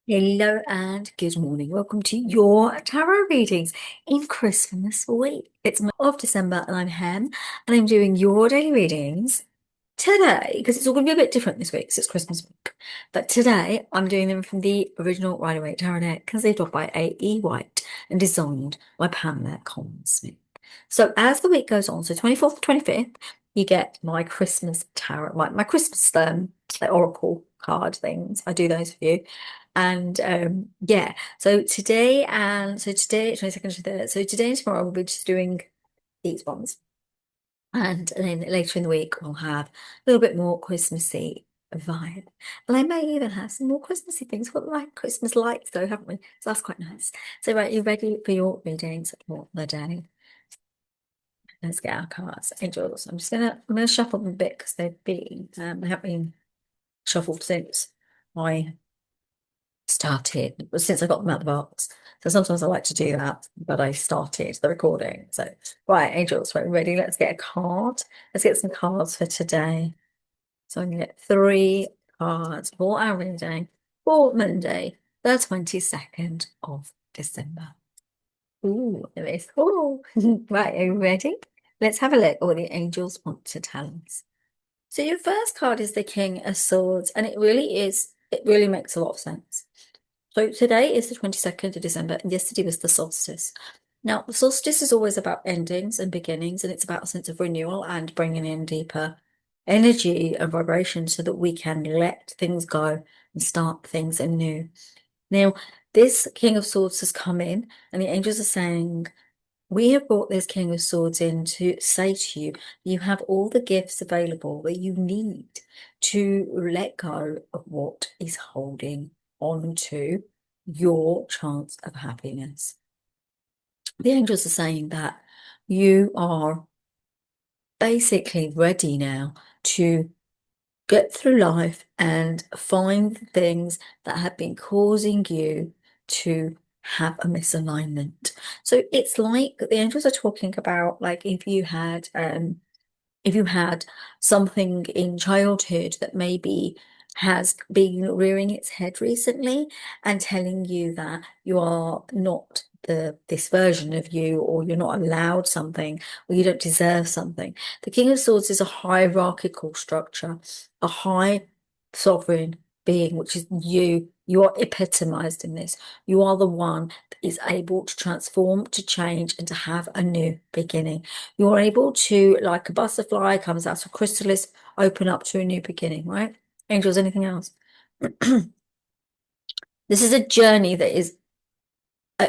Hello and good morning. Welcome to your tarot readings in Christmas week. It's of December and I'm Hem and I'm doing your daily readings today because it's all going to be a bit different this week because it's Christmas week. But today I'm doing them from the original Rider Waite tarot deck conceived of by A.E. White and designed by Pamela Coleman-Smith. So as the week goes on, so 24th, 25th, you get my Christmas tarot, my Christmas oracle card things. I do those for you. And yeah, so today, 22nd to 3rd. So today and tomorrow we'll be just doing these ones. And then later in the week we'll have a little bit more Christmassy vibe. And I may even have some more Christmassy things. We've got like Christmas lights though, haven't we? So that's quite nice. So right, you ready for your readings for the day? Let's get our cards. Angels. I'm gonna shuffle them a bit because they have been shuffled since I started, since I got them out of the box. So sometimes I like to do that, but I started the recording. So, right, angels, right, ready? Let's get a card. Let's get some cards for today. So I'm going to get 3 cards for our reading for Monday, the 22nd of December. Ooh, there is. Oh, right, are you ready? Let's have a look at what the angels want to tell us. So your first card is the King of Swords, and it really makes a lot of sense. So today is the 22nd of December, and yesterday was the solstice. Now, the solstice is always about endings and beginnings, and it's about a sense of renewal and bringing in deeper energy and vibration so that we can let things go and start things anew. Now, this King of Swords has come in, and the angels are saying, we have brought this King of Swords in to say to you, you have all the gifts available that you need to let go of what is holding on to your chance of happiness. The angels are saying that you are basically ready now to get through life and find things that have been causing you to have a misalignment. So it's like the angels are talking about like if you had something in childhood that maybe has been rearing its head recently and telling you that you are not this version of you, or you're not allowed something, or you don't deserve something. The King of Swords is a hierarchical structure, a high sovereign being, which is you. You are epitomized in this. You are the one that is able to transform, to change, and to have a new beginning. You're able to, like a butterfly comes out of chrysalis, open up to a new beginning, right? Angels, anything else? This is a journey that is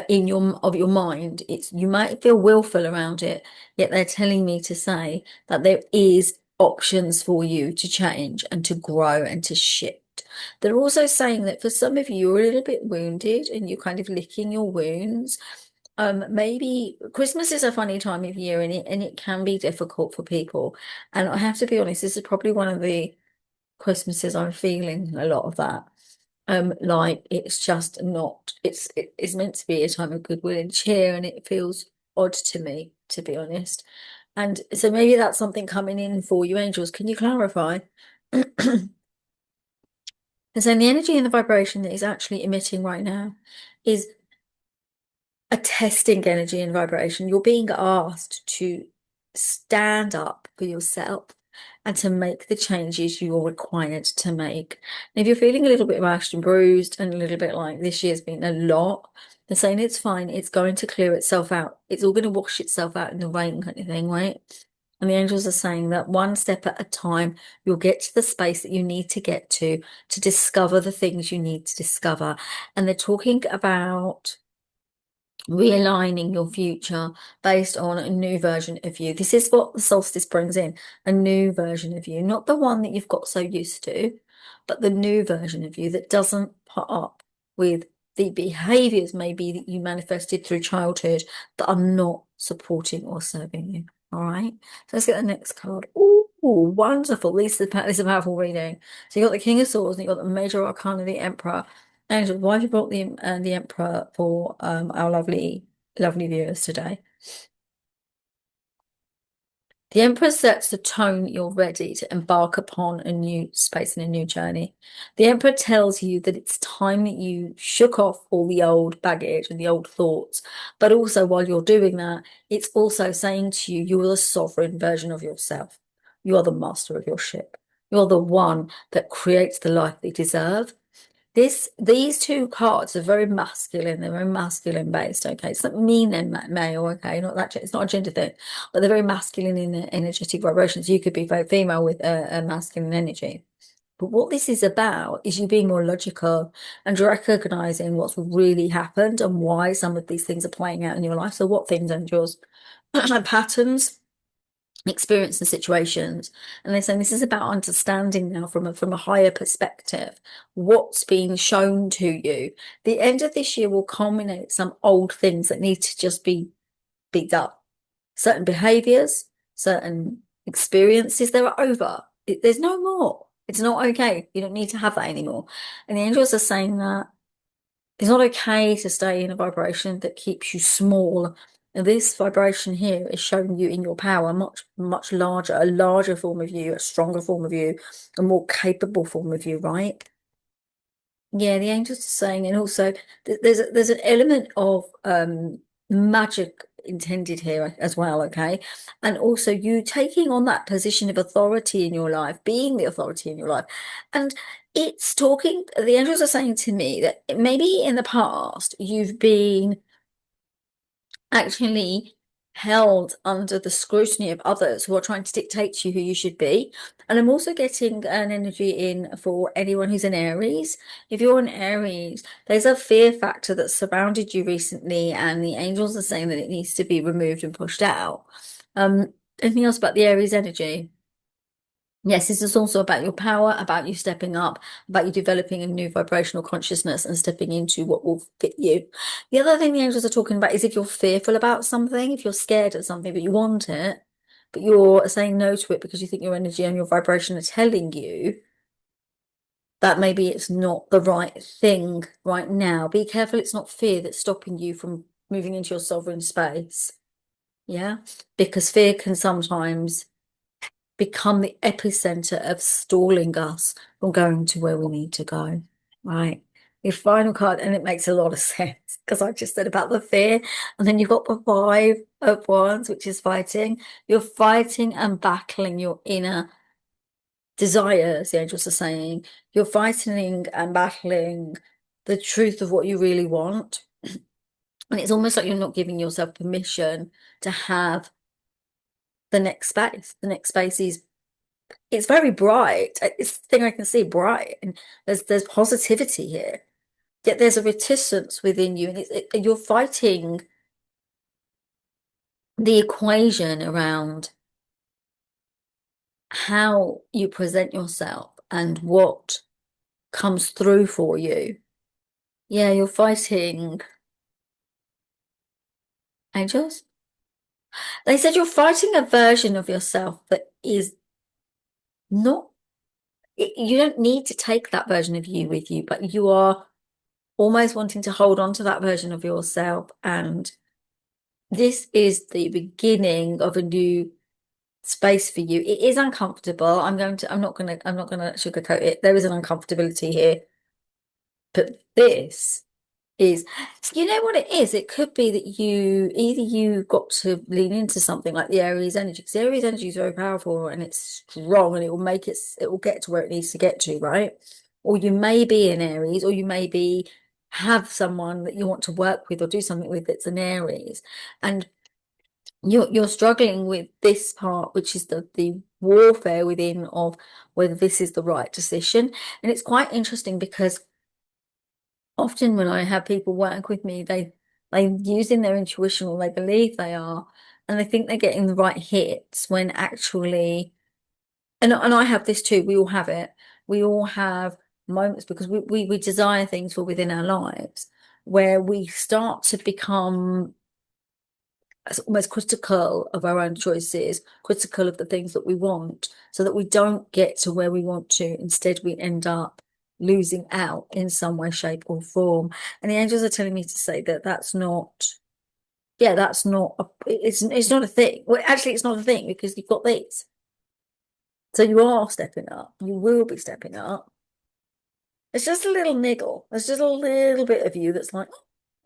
in your mind. It's, you might feel willful around it, yet they're telling me to say that there is options for you to change and to grow and to shift. They're also saying that for some of you, you're a little bit wounded and you're kind of licking your wounds. Maybe Christmas is a funny time of year, and it can be difficult for people. And I have to be honest, this is probably one of the Christmases I'm feeling a lot of that. Like it's just not, it's meant to be a time of goodwill and cheer, and it feels odd to me, to be honest. And so maybe that's something coming in for you, angels. Can you clarify? And so the energy and the vibration that is actually emitting right now is a testing energy and vibration. You're being asked to stand up for yourself and to make the changes you're required to make. And if you're feeling a little bit rashed and bruised and a little bit like this year's been a lot, they're saying it's fine. It's going to clear itself out. It's all going to wash itself out in the rain, kind of thing, right? And the angels are saying that one step at a time, you'll get to the space that you need to get to discover the things you need to discover. And they're talking about realigning your future based on a new version of you. This is what the solstice brings in, a new version of you, not the one that you've got so used to, but the new version of you that doesn't put up with the behaviors maybe that you manifested through childhood that are not supporting or serving you. All right, so let's get the next card. Oh, wonderful. This is a powerful reading. So you got the King of Swords and you got the Major Arcana, the Emperor. Angel, why have you brought the Emperor for our lovely viewers today? The Emperor sets the tone that you're ready to embark upon a new space and a new journey. The Emperor tells you that it's time that you shook off all the old baggage and the old thoughts. But also, while you're doing that, it's also saying to you, you are the sovereign version of yourself. You are the master of your ship. You're the one that creates the life that you deserve. These two cards are very masculine. They're very masculine based. Okay, it's not mean and male. Okay, not that it's not a gender thing, but they're very masculine in their energetic vibrations. You could be very female with a masculine energy. But what this is about is you being more logical and recognizing what's really happened and why some of these things are playing out in your life. So what things and yours patterns, experience and situations, and they're saying this is about understanding now from a higher perspective what's being shown to you. The end of this year will culminate some old things that need to just be beat up. Certain behaviors, certain experiences, they're over. There's no more. It's not okay. You don't need to have that anymore. And the angels are saying that it's not okay to stay in a vibration that keeps you small. And this vibration here is showing you in your power, much larger, a larger form of you, a stronger form of you, a more capable form of you, right? Yeah, the angels are saying, and also there's an element of magic intended here as well, okay? And also you taking on that position of authority in your life, being the authority in your life. And it's talking, the angels are saying to me that maybe in the past you've been actually held under the scrutiny of others who are trying to dictate to you who you should be. And I'm also getting an energy in for anyone who's an Aries. If you're an Aries, there's a fear factor that's surrounded you recently, and the angels are saying that it needs to be removed and pushed out. Anything else about the Aries energy? Yes, this is also about your power, about you stepping up, about you developing a new vibrational consciousness and stepping into what will fit you. The other thing the angels are talking about is if you're fearful about something, if you're scared of something, but you want it, but you're saying no to it because you think your energy and your vibration are telling you that maybe it's not the right thing right now. Be careful, it's not fear that's stopping you from moving into your sovereign space. Yeah, because fear can sometimes become the epicenter of stalling us from going to where we need to go, right? Your final card, and it makes a lot of sense because I just said about the fear, and then you've got the Five of Wands, which is fighting. You're fighting and battling your inner desires, the angels are saying. You're fighting and battling the truth of what you really want. And it's almost like you're not giving yourself permission to have the next space. The next space is it's very bright. It's the thing I can see bright, and there's positivity here. Yet there's a reticence within you, and you're fighting the equation around how you present yourself and what comes through for you. Yeah, you're fighting angels. They said you're fighting a version of yourself that is not. You don't need to take that version of you with you, but you are almost wanting to hold on to that version of yourself, and this is the beginning of a new space for you. It is uncomfortable. I'm not gonna sugarcoat it. There is an uncomfortability here, but this is, you know what it is? It could be that you got to lean into something like the Aries energy, because the Aries energy is very powerful and it's strong, and it will get to where it needs to get to, right? Or you may be an Aries, or you may be have someone that you want to work with or do something with that's an Aries, and you're struggling with this part, which is the warfare within of whether this is the right decision. And it's quite interesting because often when I have people work with me, they using their intuition, or they believe they are, and they think they're getting the right hits when actually, and I have this too, we all have it. We all have moments because we desire things for within our lives where we start to become almost critical of our own choices, critical of the things that we want, so that we don't get to where we want to. Instead, we end up losing out in some way, shape, or form. And the angels are telling me to say that that's not Yeah, that's not a, it's not a thing. Well, actually, it's not a thing because you've got these. So you are stepping up. You will be stepping up. It's just a little niggle. There's just a little bit of you that's like,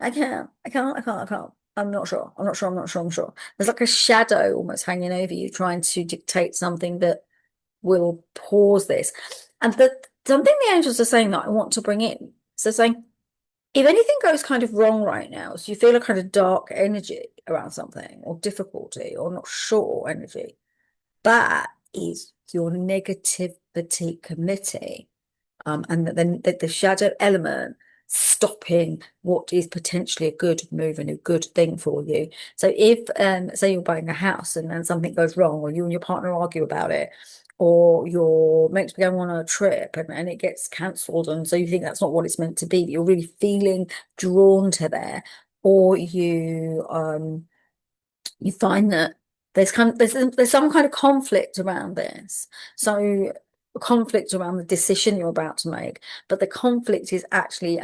I can't, I can't, I can't, I can't. I'm not sure. I'm not sure. I'm not sure. I'm sure. There's like a shadow almost hanging over you, trying to dictate something that will pause this. And something the angels are saying that I want to bring in. So saying, if anything goes kind of wrong right now, so you feel a kind of dark energy around something or difficulty or not sure energy, that is your negativity committee. And then the shadow element stopping what is potentially a good move and a good thing for you. So if say you're buying a house and then something goes wrong, or you and your partner argue about it, or you're meant to be going on a trip and it gets cancelled, and so you think that's not what it's meant to be, but you're really feeling drawn to there, or you find that there's some kind of conflict around this. So conflict around the decision you're about to make, but the conflict is actually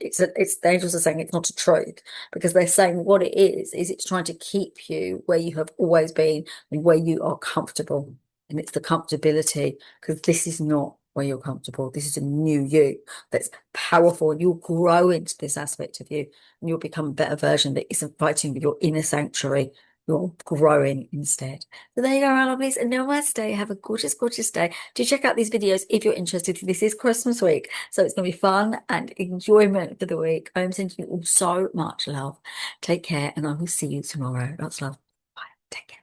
it's the angels are saying it's not a truth, because they're saying what it is it's trying to keep you where you have always been and where you are comfortable. And it's the comfortability, because this is not where you're comfortable. This is a new you that's powerful, and you'll grow into this aspect of you, and you'll become a better version that isn't fighting with your inner sanctuary. You're growing instead. So there you go, my lovelies. And namaste. Have a gorgeous, gorgeous day. Do check out these videos if you're interested. This is Christmas week, so it's going to be fun and enjoyment for the week. I'm sending you all so much love. Take care, and I will see you tomorrow. Lots of love. Bye. Take care.